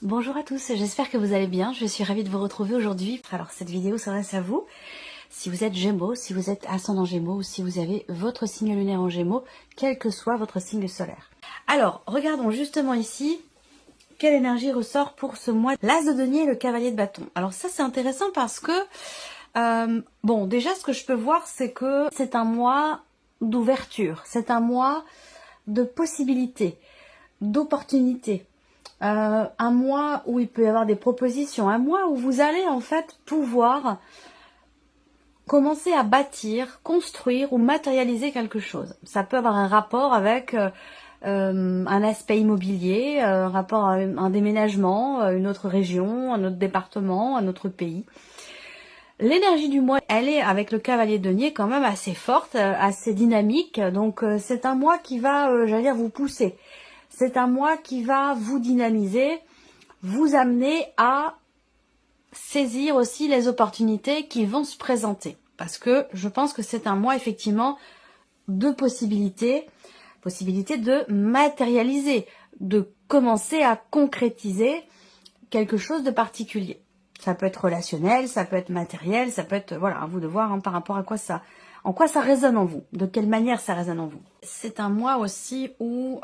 Bonjour à tous, j'espère que vous allez bien. Je suis ravie de vous retrouver aujourd'hui. Alors cette vidéo s'adresse à vous. Si vous êtes Gémeaux, si vous êtes ascendant Gémeaux ou si vous avez votre signe lunaire en Gémeaux, quel que soit votre signe solaire. Alors, regardons justement ici quelle énergie ressort pour ce mois. L'As de denier et le cavalier de bâton. Alors ça c'est intéressant parce que, bon déjà ce que je peux voir c'est que c'est un mois d'ouverture, c'est un mois de possibilités, d'opportunités. Un mois où il peut y avoir des propositions, un mois où vous allez en fait pouvoir commencer à bâtir, construire ou matérialiser quelque chose. Ça peut avoir un rapport avec un aspect immobilier, un rapport à un déménagement, une autre région, un autre département, un autre pays. L'énergie du mois, elle est avec le cavalier de denier quand même assez forte, assez dynamique. Donc c'est un mois qui va, j'allais dire, vous pousser. C'est un mois qui va vous dynamiser, vous amener à saisir aussi les opportunités qui vont se présenter. Parce que je pense que c'est un mois effectivement de possibilités de matérialiser, de commencer à concrétiser quelque chose de particulier. Ça peut être relationnel, ça peut être matériel, ça peut être, voilà, à vous de voir hein, par rapport à quoi ça, en quoi ça résonne en vous, de quelle manière ça résonne en vous. C'est un mois aussi où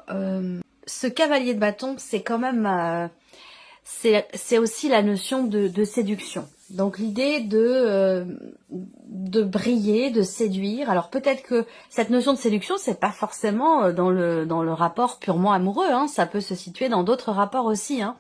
ce cavalier de bâton, c'est quand même, c'est aussi la notion de séduction. Donc l'idée de briller, de séduire. Alors peut-être que cette notion de séduction, c'est pas forcément dans le rapport purement amoureux. Hein, ça peut se situer dans d'autres rapports aussi. Hein.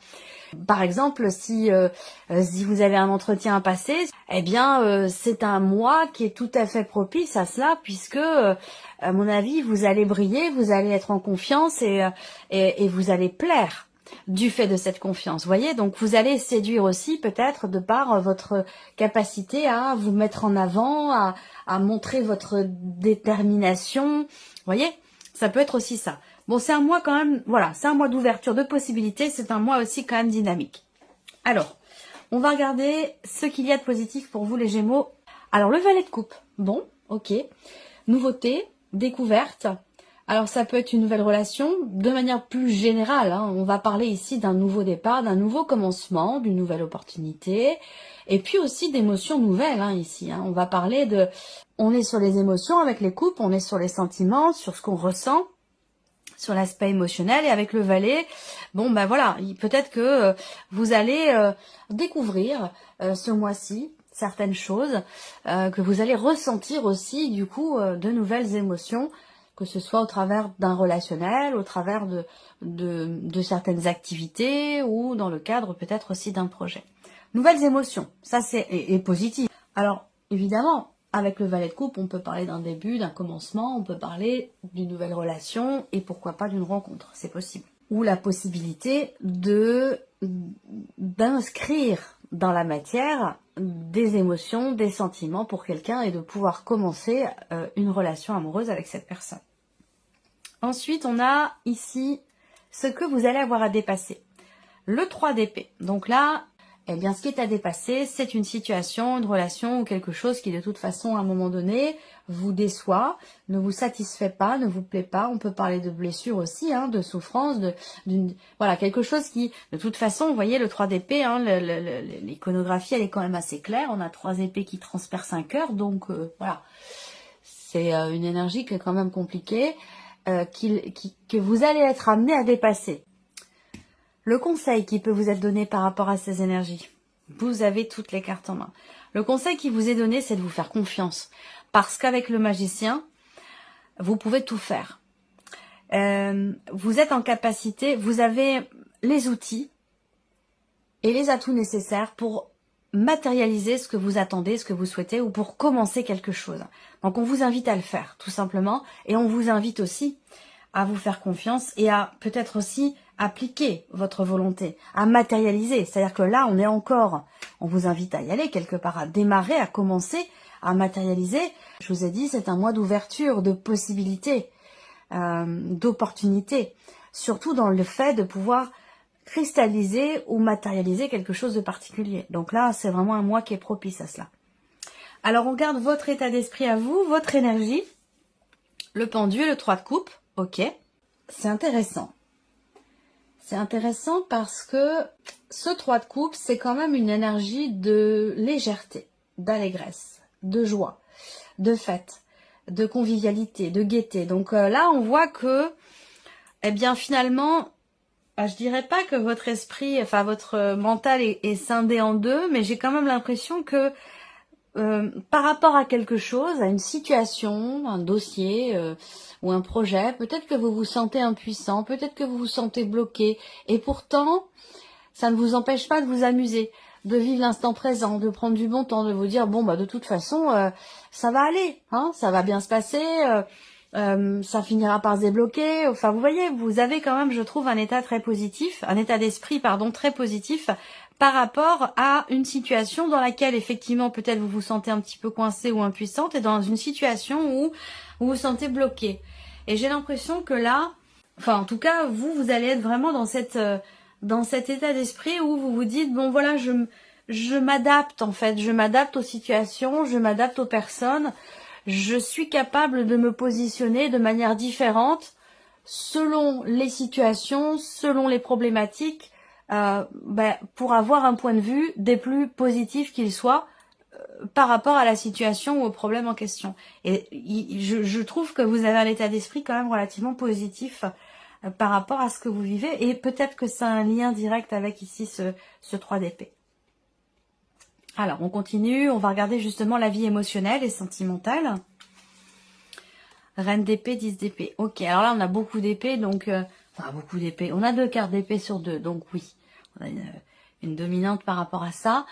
Par exemple, si vous avez un entretien à passer, eh bien c'est un mois qui est tout à fait propice à cela, puisque à mon avis, vous allez briller, vous allez être en confiance et vous allez plaire du fait de cette confiance. Vous voyez, donc vous allez séduire aussi peut-être de par votre capacité à vous mettre en avant, à montrer votre détermination. Vous voyez, ça peut être aussi ça. Bon, c'est un mois quand même, voilà, c'est un mois d'ouverture, de possibilités, c'est un mois aussi quand même dynamique. Alors, on va regarder ce qu'il y a de positif pour vous les Gémeaux. Alors, le valet de coupe, bon, ok. Nouveauté, découverte. Alors, ça peut être une nouvelle relation, de manière plus générale, hein, on va parler ici d'un nouveau départ, d'un nouveau commencement, d'une nouvelle opportunité, et puis aussi d'émotions nouvelles, hein, ici. Hein. On va parler de... On est sur les émotions avec les coupes, on est sur les sentiments, sur ce qu'on ressent, sur l'aspect émotionnel, et avec le valet, bon ben voilà, peut-être que vous allez découvrir ce mois-ci certaines choses, que vous allez ressentir aussi du coup de nouvelles émotions, que ce soit au travers d'un relationnel, au travers de certaines activités ou dans le cadre peut-être aussi d'un projet. Nouvelles émotions, ça c'est et positif. Alors évidemment, avec le valet de coupe, on peut parler d'un début, d'un commencement, on peut parler d'une nouvelle relation et pourquoi pas d'une rencontre, c'est possible. Ou la possibilité d'inscrire dans la matière des émotions, des sentiments pour quelqu'un et de pouvoir commencer une relation amoureuse avec cette personne. Ensuite, on a ici ce que vous allez avoir à dépasser. Le 3 d'épée. Donc là, eh bien, ce qui est à dépasser, c'est une situation, une relation ou quelque chose qui, de toute façon, à un moment donné, vous déçoit, ne vous satisfait pas, ne vous plaît pas. On peut parler de blessure aussi, hein, de souffrance, voilà, quelque chose qui, de toute façon, vous voyez, le 3 d'épée, hein, l'iconographie, elle est quand même assez claire. On a 3 épées qui transpercent un cœur, donc voilà. C'est une énergie qui est quand même compliquée, que vous allez être amené à dépasser. Le conseil qui peut vous être donné par rapport à ces énergies, vous avez toutes les cartes en main. Le conseil qui vous est donné, c'est de vous faire confiance. Parce qu'avec le magicien, vous pouvez tout faire. Vous êtes en capacité, vous avez les outils et les atouts nécessaires pour matérialiser ce que vous attendez, ce que vous souhaitez, ou pour commencer quelque chose. Donc on vous invite à le faire, tout simplement. Et on vous invite aussi à vous faire confiance et à peut-être aussi appliquer votre volonté, à matérialiser. C'est-à-dire que là, on vous invite à y aller quelque part, à démarrer, à commencer, à matérialiser. Je vous ai dit, c'est un mois d'ouverture, de possibilités, d'opportunités. Surtout dans le fait de pouvoir cristalliser ou matérialiser quelque chose de particulier. Donc là, c'est vraiment un mois qui est propice à cela. Alors, on garde votre état d'esprit à vous, votre énergie, le pendu, le 3 de coupe. Ok, c'est intéressant. C'est intéressant parce que ce 3 de coupe, c'est quand même une énergie de légèreté, d'allégresse, de joie, de fête, de convivialité, de gaieté. Donc là, on voit que, eh bien finalement, je dirais pas que votre esprit, enfin votre mental est scindé en deux, mais j'ai quand même l'impression que par rapport à quelque chose, à une situation, un dossier ou un projet, peut-être que vous vous sentez impuissant, peut-être que vous vous sentez bloqué, et pourtant, ça ne vous empêche pas de vous amuser, de vivre l'instant présent, de prendre du bon temps, de vous dire, bon, bah de toute façon, ça va aller, hein, ça va bien se passer, ça finira par se débloquer. Enfin, vous voyez, vous avez quand même, je trouve, un état très positif, un état d'esprit, pardon, très positif par rapport à une situation dans laquelle, effectivement, peut-être vous vous sentez un petit peu coincé ou impuissante, et dans une situation où vous vous sentez bloqué. Et j'ai l'impression que là, enfin, en tout cas, vous allez être vraiment dans cet état d'esprit où vous vous dites, bon, voilà, je m'adapte, en fait, je m'adapte aux situations, je m'adapte aux personnes, je suis capable de me positionner de manière différente selon les situations, selon les problématiques, pour avoir un point de vue des plus positifs qu'il soit par rapport à la situation ou au problème en question. Et je trouve que vous avez un état d'esprit quand même relativement positif par rapport à ce que vous vivez, et peut-être que c'est un lien direct avec ici ce 3 d'épée. Alors, on continue, on va regarder justement la vie émotionnelle et sentimentale. Reine d'épée, 10 d'épée. Ok, alors là, on a beaucoup d'épées, donc... enfin, beaucoup d'épées. On a 2 cartes d'épée sur 2, donc oui. On a une dominante par rapport à ça.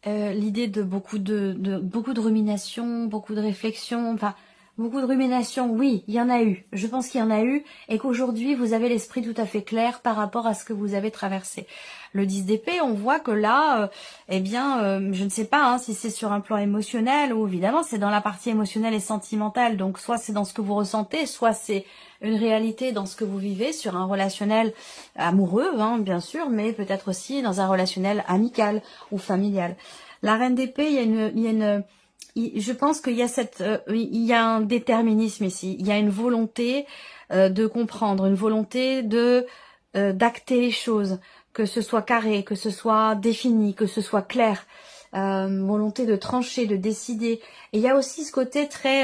L'idée de beaucoup de rumination, beaucoup de réflexion, enfin... Beaucoup de rumination, oui, il y en a eu. Je pense qu'il y en a eu, et qu'aujourd'hui, vous avez l'esprit tout à fait clair par rapport à ce que vous avez traversé. Le 10 d'épée, on voit que là, je ne sais pas hein, si c'est sur un plan émotionnel ou évidemment c'est dans la partie émotionnelle et sentimentale. Donc soit c'est dans ce que vous ressentez, soit c'est une réalité dans ce que vous vivez sur un relationnel amoureux, hein, bien sûr, mais peut-être aussi dans un relationnel amical ou familial. La reine d'épée, je pense qu'il y a il y a un déterminisme ici, il y a une volonté de comprendre, une volonté de d'acter les choses, que ce soit carré, que ce soit défini, que ce soit clair, volonté de trancher, de décider. Et il y a aussi ce côté très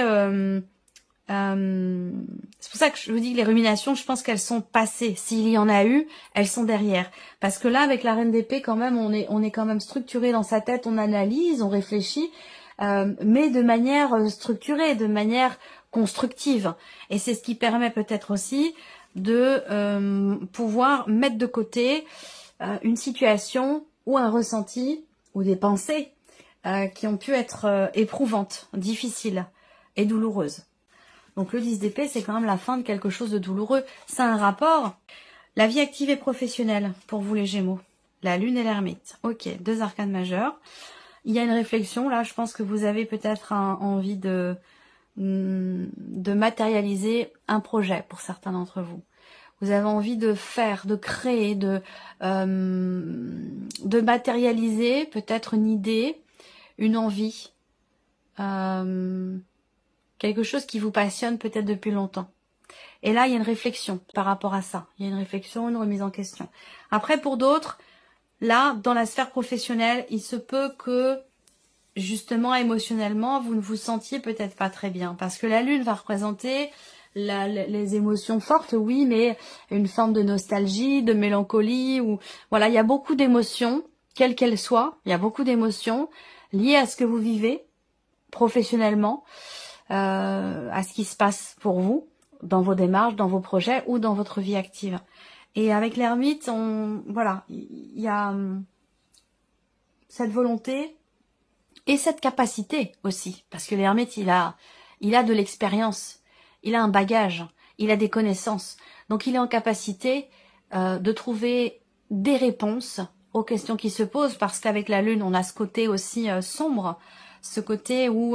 c'est pour ça que je vous dis que les ruminations, je pense qu'elles sont passées. S'il y en a eu, elles sont derrière. Parce que là, avec la reine d'épée, quand même, on est quand même structuré dans sa tête, on analyse, on réfléchit, mais de manière structurée, de manière constructive. Et c'est ce qui permet peut-être aussi de pouvoir mettre de côté une situation ou un ressenti ou des pensées qui ont pu être éprouvantes, difficiles et douloureuses. Donc le 10 d'épée, c'est quand même la fin de quelque chose de douloureux. C'est un rapport. La vie active et professionnelle, pour vous les Gémeaux. La lune et l'ermite. Ok, 2 arcanes majeures. Il y a une réflexion, là, je pense que vous avez peut-être envie de matérialiser un projet pour certains d'entre vous. Vous avez envie de faire, de créer, de matérialiser peut-être une idée, une envie, quelque chose qui vous passionne peut-être depuis longtemps. Et là, il y a une réflexion par rapport à ça. Il y a une réflexion, une remise en question. Après, pour d'autres, là, dans la sphère professionnelle, il se peut que, justement, émotionnellement, vous ne vous sentiez peut-être pas très bien. Parce que la lune va représenter les émotions fortes, oui, mais une forme de nostalgie, de mélancolie. Ou voilà, il y a beaucoup d'émotions, quelles qu'elles soient. Il y a beaucoup d'émotions liées à ce que vous vivez professionnellement, à ce qui se passe pour vous, dans vos démarches, dans vos projets ou dans votre vie active. Et avec l'ermite, voilà, il y a cette volonté et cette capacité aussi, parce que l'ermite, il a de l'expérience, il a un bagage, il a des connaissances, donc il est en capacité de trouver des réponses aux questions qui se posent, parce qu'avec la lune, on a ce côté aussi sombre, ce côté où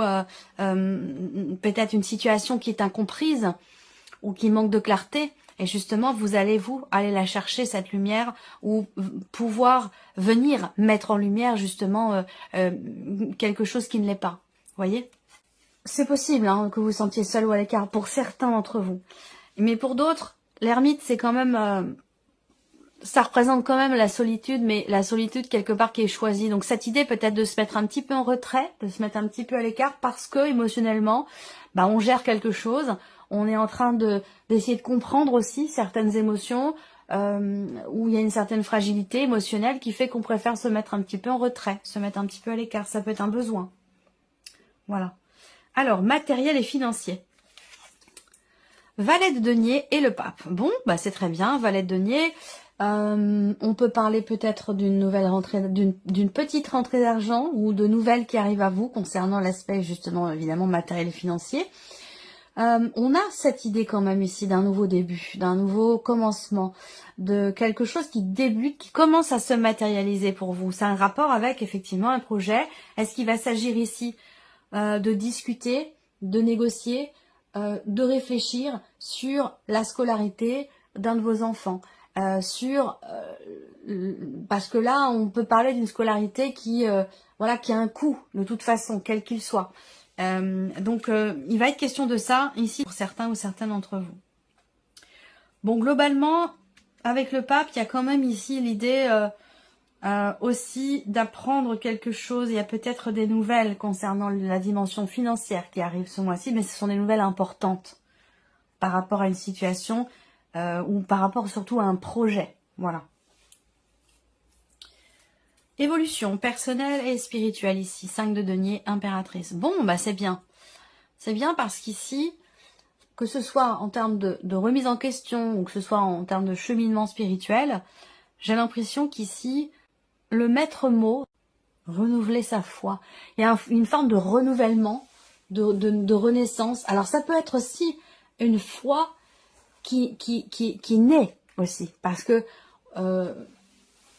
peut-être une situation qui est incomprise ou qui manque de clarté, et justement vous allez aller la chercher, cette lumière, ou pouvoir venir mettre en lumière justement quelque chose qui ne l'est pas. Voyez, c'est possible hein, que vous sentiez seul ou à l'écart pour certains d'entre vous, mais pour d'autres, l'ermite c'est quand même ça représente quand même la solitude, mais la solitude quelque part qui est choisie. Donc cette idée peut-être de se mettre un petit peu en retrait, de se mettre un petit peu à l'écart parce que émotionnellement, bah, on gère quelque chose, on est en train d'essayer de comprendre aussi certaines émotions, où il y a une certaine fragilité émotionnelle qui fait qu'on préfère se mettre un petit peu en retrait, se mettre un petit peu à l'écart. Ça peut être un besoin. Voilà. Alors, matériel et financier. Valet de denier et le pape. Bon, bah c'est très bien, valet de denier. On peut parler peut-être d'une nouvelle rentrée, d'une petite rentrée d'argent ou de nouvelles qui arrivent à vous concernant l'aspect justement évidemment matériel et financier. On a cette idée quand même ici d'un nouveau début, d'un nouveau commencement, de quelque chose qui débute, qui commence à se matérialiser pour vous. C'est un rapport avec effectivement un projet. Est-ce qu'il va s'agir ici de discuter, de négocier, de réfléchir sur la scolarité d'un de vos enfants, parce que là on peut parler d'une scolarité qui voilà, qui a un coût de toute façon, quel qu'il soit. Donc il va être question de ça ici pour certains ou certaines d'entre vous. Bon, globalement, avec le pape, il y a quand même ici l'idée aussi d'apprendre quelque chose. Il y a peut-être des nouvelles concernant la dimension financière qui arrive ce mois-ci, mais ce sont des nouvelles importantes par rapport à une situation ou par rapport surtout à un projet. Voilà. Évolution personnelle et spirituelle ici. 5 de denier, impératrice. Bon, bah c'est bien. C'est bien parce qu'ici, que ce soit en termes de remise en question ou que ce soit en termes de cheminement spirituel, j'ai l'impression qu'ici, le maître mot, renouveler sa foi. Il y a une forme de renouvellement, de renaissance. Alors ça peut être aussi une foi qui naît aussi. Parce que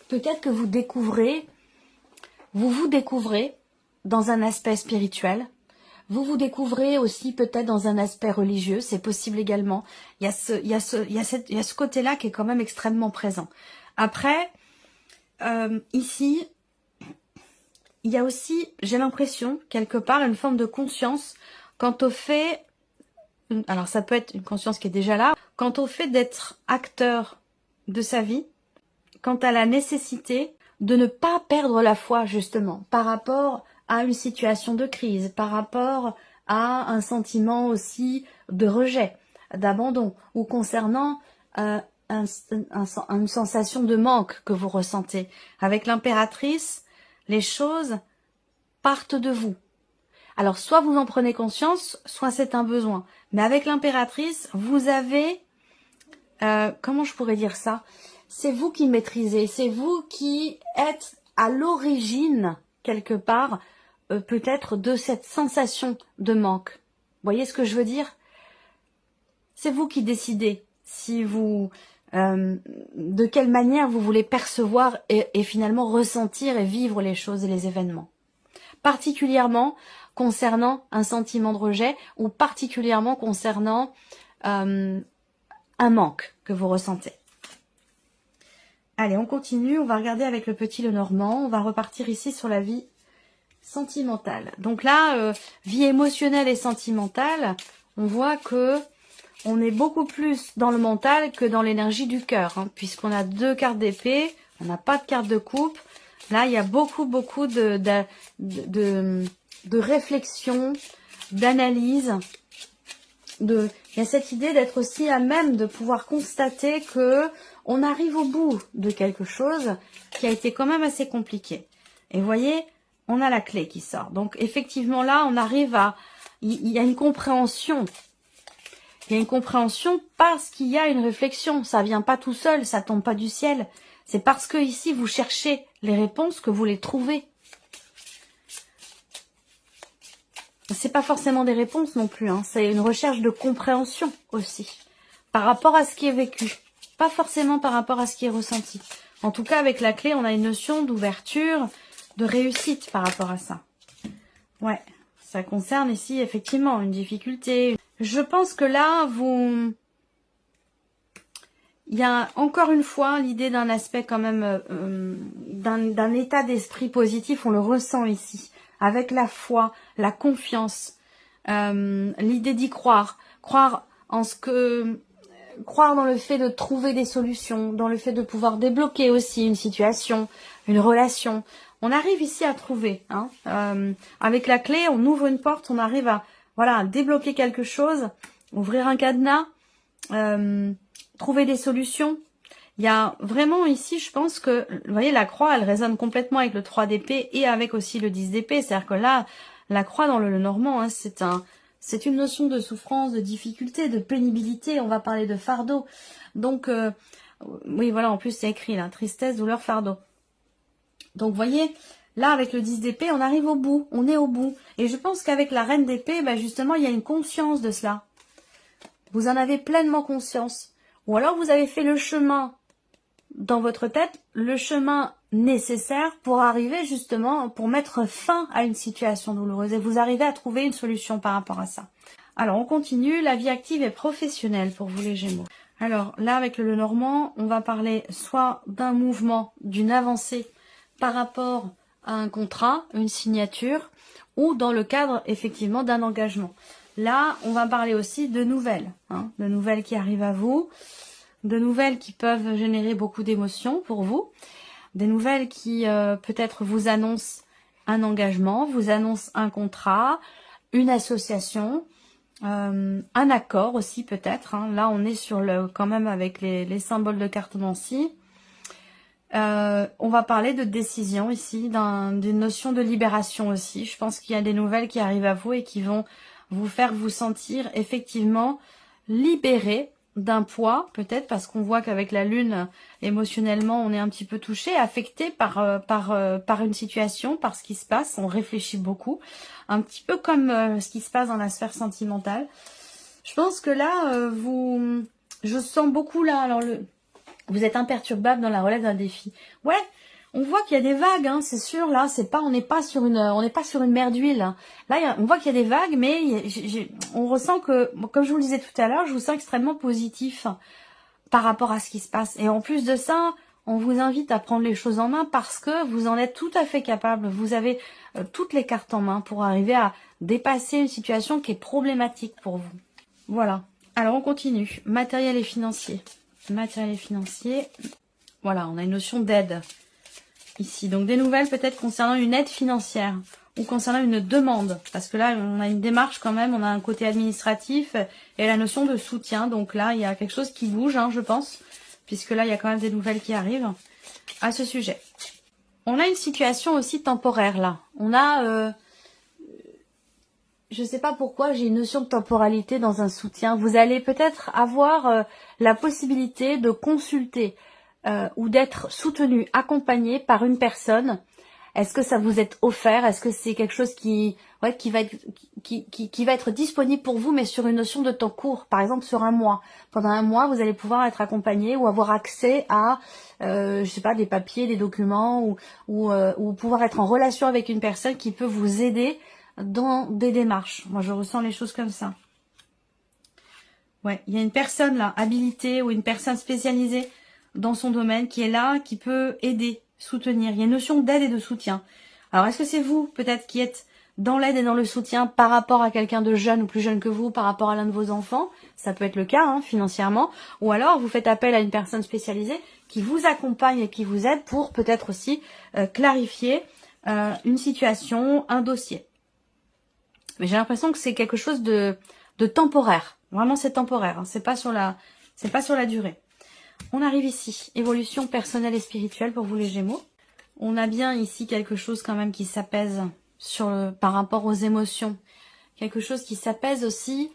peut-être que vous vous découvrez dans un aspect spirituel. Vous vous découvrez aussi peut-être dans un aspect religieux, c'est possible également. Il y a ce côté-là qui est quand même extrêmement présent. Après, ici, il y a aussi, j'ai l'impression, quelque part, une forme de conscience quant au fait, alors ça peut être une conscience qui est déjà là, quant au fait d'être acteur de sa vie, quant à la nécessité de ne pas perdre la foi, justement, par rapport à une situation de crise, par rapport à un sentiment aussi de rejet, d'abandon, ou concernant une sensation de manque que vous ressentez. Avec l'impératrice, les choses partent de vous. Alors, soit vous en prenez conscience, soit c'est un besoin. Mais avec l'impératrice, vous avez... comment je pourrais dire ça ? C'est vous qui maîtrisez, c'est vous qui êtes à l'origine, quelque part, peut-être de cette sensation de manque. Vous voyez ce que je veux dire? C'est vous qui décidez si vous, de quelle manière vous voulez percevoir et finalement ressentir et vivre les choses et les événements. Particulièrement concernant un sentiment de rejet ou particulièrement concernant un manque que vous ressentez. Allez, on continue, on va regarder avec le petit Lenormand, on va repartir ici sur la vie sentimentale. Donc là, vie émotionnelle et sentimentale, on voit que on est beaucoup plus dans le mental que dans l'énergie du cœur, hein, puisqu'on a 2 cartes d'épée, on n'a pas de carte de coupe. Là, il y a beaucoup de réflexion, d'analyse. Il y a cette idée d'être aussi à même de pouvoir constater que on arrive au bout de quelque chose qui a été quand même assez compliqué. Et vous voyez, on a la clé qui sort. Donc effectivement là, on arrive à... Il y a une compréhension. Il y a une compréhension parce qu'il y a une réflexion. Ça vient pas tout seul, ça tombe pas du ciel. C'est parce que ici, vous cherchez les réponses que vous les trouvez. C'est pas forcément des réponses non plus, hein. C'est une recherche de compréhension aussi, par rapport à ce qui est vécu, pas forcément par rapport à ce qui est ressenti. En tout cas, avec la clé, on a une notion d'ouverture, de réussite par rapport à ça. Ouais, ça concerne ici effectivement une difficulté. Je pense que là, il y a encore une fois l'idée d'un aspect quand même, d'un état d'esprit positif, on le ressent ici. Avec la foi, la confiance, l'idée d'y croire, croire en ce que croire dans le fait de trouver des solutions, dans le fait de pouvoir débloquer aussi une situation, une relation. On arrive ici à trouver. Hein. Avec la clé, on ouvre une porte, on arrive à, voilà, à débloquer quelque chose, ouvrir un cadenas, trouver des solutions. Il y a vraiment ici, je pense que, vous voyez, la croix, elle résonne complètement avec le 3 d'épée et avec aussi le 10 d'épée. C'est-à-dire que là, la croix dans le Normand, hein, c'est une notion de souffrance, de difficulté, de pénibilité. On va parler de fardeau. Donc, oui, voilà, en plus, c'est écrit là, tristesse, douleur, fardeau. Donc, vous voyez, là, avec le 10 d'épée, on arrive au bout, on est au bout. Et je pense qu'avec la reine d'épée, ben, justement, il y a une conscience de cela. Vous en avez pleinement conscience. Ou alors, vous avez fait le chemin dans votre tête, le chemin nécessaire pour arriver justement, pour mettre fin à une situation douloureuse. Et vous arrivez à trouver une solution par rapport à ça. Alors, on continue. La vie active et professionnelle pour vous les Gémeaux. Alors, là, avec le Normand, on va parler soit d'un mouvement, d'une avancée par rapport à un contrat, une signature, ou dans le cadre, effectivement, d'un engagement. Là, on va parler aussi de nouvelles, hein, de nouvelles qui arrivent à vous, de nouvelles qui peuvent générer beaucoup d'émotions pour vous, des nouvelles qui peut-être vous annoncent un engagement, vous annoncent un contrat, une association, un accord aussi peut-être. Hein. Là, on est sur quand même avec les symboles de cartomancie. On va parler de décision ici, d'une notion de libération aussi. Je pense qu'il y a des nouvelles qui arrivent à vous et qui vont vous faire vous sentir effectivement libéré d'un poids, peut-être parce qu'on voit qu'avec la lune, émotionnellement, on est un petit peu touché, affecté par une situation, par ce qui se passe. On réfléchit beaucoup, un petit peu comme ce qui se passe dans la sphère sentimentale. Je pense que là, je sens beaucoup là, alors vous êtes imperturbable dans la relève d'un défi. Ouais, on voit qu'il y a des vagues, hein, c'est sûr. Là, on n'est pas sur une mer d'huile. Hein. Là, on voit qu'il y a des vagues, mais on ressent que, comme je vous le disais tout à l'heure, je vous sens extrêmement positif par rapport à ce qui se passe. Et en plus de ça, on vous invite à prendre les choses en main parce que vous en êtes tout à fait capable. Vous avez toutes les cartes en main pour arriver à dépasser une situation qui est problématique pour vous. Voilà. Alors, on continue. Matériel et financier. Matériel et financier. Voilà, on a une notion d'aide ici. Donc, des nouvelles peut-être concernant une aide financière ou concernant une demande. Parce que là, on a une démarche quand même, on a un côté administratif et la notion de soutien. Donc là, il y a quelque chose qui bouge, hein, je pense. Puisque là, il y a quand même des nouvelles qui arrivent à ce sujet. On a une situation aussi temporaire là. On a... je sais pas pourquoi, j'ai une notion de temporalité dans un soutien. Vous allez peut-être avoir la possibilité de consulter ou d'être soutenu, accompagné par une personne. Est-ce que ça vous est offert? Est-ce que c'est quelque chose qui va être disponible pour vous, mais sur une notion de temps court, par exemple sur un mois. Pendant un mois, vous allez pouvoir être accompagné ou avoir accès à, je sais pas, des papiers, des documents, ou pouvoir être en relation avec une personne qui peut vous aider dans des démarches. Moi, je ressens les choses comme ça. Ouais, il y a une personne là, habilitée ou une personne spécialisée dans son domaine qui est là, qui peut aider, soutenir. Il y a une notion d'aide et de soutien. Alors, est-ce que c'est vous, peut-être, qui êtes dans l'aide et dans le soutien par rapport à quelqu'un de jeune ou plus jeune que vous, par rapport à l'un de vos enfants? Ça peut être le cas, hein, financièrement. Ou alors, vous faites appel à une personne spécialisée qui vous accompagne et qui vous aide pour peut-être aussi clarifier une situation, un dossier. Mais j'ai l'impression que c'est quelque chose de temporaire. Vraiment, c'est temporaire. Hein. C'est pas sur la durée. On arrive ici. Évolution personnelle et spirituelle pour vous les Gémeaux. On a bien ici quelque chose quand même qui s'apaise par rapport aux émotions. Quelque chose qui s'apaise aussi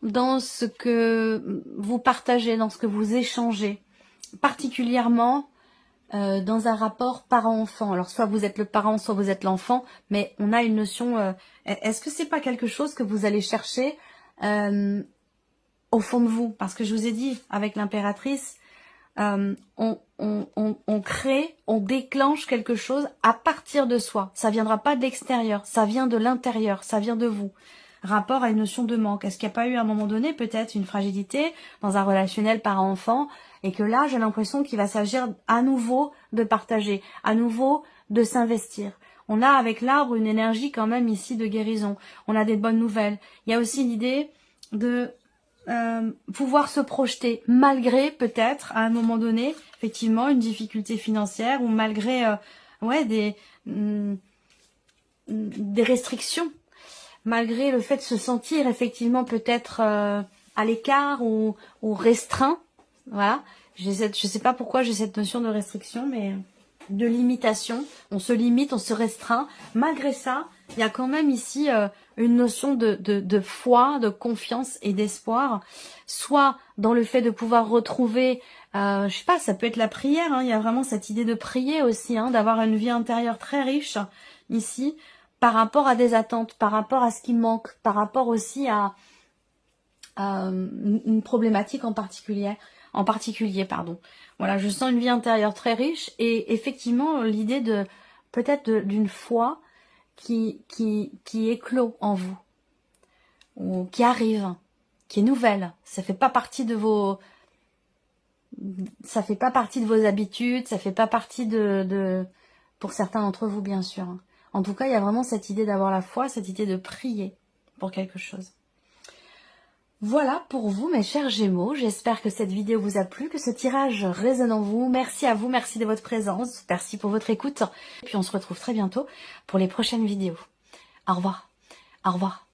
dans ce que vous partagez, dans ce que vous échangez. Particulièrement dans un rapport parent-enfant. Alors, soit vous êtes le parent, soit vous êtes l'enfant, mais on a une notion... est-ce que c'est pas quelque chose que vous allez chercher au fond de vous? Parce que je vous ai dit, avec l'impératrice, on crée, on déclenche quelque chose à partir de soi. Ça viendra pas de l'extérieur, ça vient de l'intérieur, ça vient de vous. Rapport à une notion de manque. Est-ce qu'il n'y a pas eu à un moment donné peut-être une fragilité dans un relationnel parent-enfant et que là j'ai l'impression qu'il va s'agir à nouveau de partager, à nouveau de s'investir. On a avec l'arbre une énergie quand même ici de guérison. On a des bonnes nouvelles. Il y a aussi l'idée de pouvoir se projeter malgré peut-être à un moment donné effectivement une difficulté financière ou malgré des restrictions, malgré le fait de se sentir effectivement peut-être à l'écart ou restreint. Voilà, je sais pas pourquoi j'ai cette notion de restriction, mais de limitation. On se limite, on se restreint. Malgré ça, il y a quand même ici une notion de foi, de confiance et d'espoir, soit dans le fait de pouvoir retrouver, je sais pas, ça peut être la prière, hein, il y a vraiment cette idée de prier aussi, hein, d'avoir une vie intérieure très riche ici, par rapport à des attentes, par rapport à ce qui manque, par rapport aussi à une problématique en particulier, pardon. Voilà, je sens une vie intérieure très riche et effectivement l'idée de peut-être d'une foi qui éclot en vous, ou qui arrive, qui est nouvelle. Ça fait pas partie de vos habitudes, ça fait pas partie pour certains d'entre vous bien sûr. En tout cas, il y a vraiment cette idée d'avoir la foi, cette idée de prier pour quelque chose. Voilà pour vous mes chers Gémeaux, j'espère que cette vidéo vous a plu, que ce tirage résonne en vous. Merci à vous, merci de votre présence, merci pour votre écoute. Et puis on se retrouve très bientôt pour les prochaines vidéos. Au revoir, au revoir.